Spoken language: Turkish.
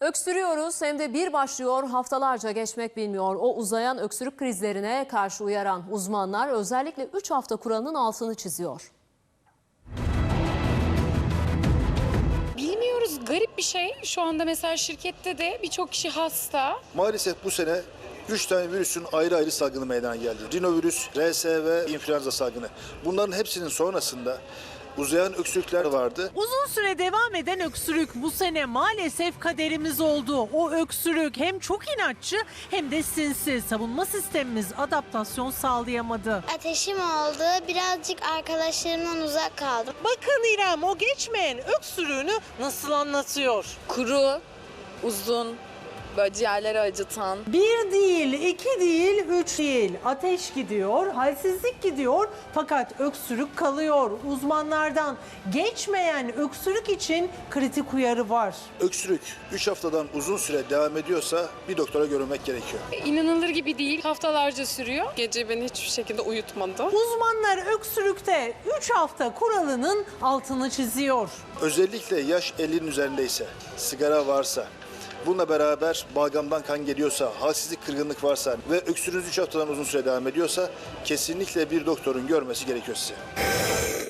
Öksürüyoruz hem de bir başlıyor, haftalarca geçmek bilmiyor. O uzayan öksürük krizlerine karşı uyaran uzmanlar özellikle 3 hafta kuralının altını çiziyor. Bilmiyoruz, garip bir şey. Şu anda mesela şirkette de birçok kişi hasta. Maalesef bu sene 3 tane virüsün ayrı ayrı salgını meydana geldi. Rinovirüs, RSV, influenza salgını. Bunların hepsinin sonrasında uzayan öksürükler vardı. Uzun süre devam eden öksürük bu sene maalesef kaderimiz oldu. O öksürük hem çok inatçı hem de sinsi. Savunma sistemimiz adaptasyon sağlayamadı. Ateşim oldu. Birazcık arkadaşlarımdan uzak kaldım. Bakın İrem o geçmeyen öksürüğünü nasıl anlatıyor. Kuru, uzun, böyle ciğerleri acıtan. Bir değil, iki değil, üç değil. Ateş gidiyor, halsizlik gidiyor fakat öksürük kalıyor. Uzmanlardan geçmeyen öksürük için kritik uyarı var. Öksürük 3 haftadan uzun süre devam ediyorsa bir doktora görünmek gerekiyor. İnanılır gibi değil, haftalarca sürüyor. Gece beni hiçbir şekilde uyutmadı. Uzmanlar öksürükte 3 hafta kuralının altını çiziyor. Özellikle yaş 50'nin üzerindeyse, sigara varsa, bununla beraber balgamdan kan geliyorsa, halsizlik, kırgınlık varsa ve öksürüğünüz 3 haftadan uzun süre devam ediyorsa kesinlikle bir doktorun görmesi gerekiyor size.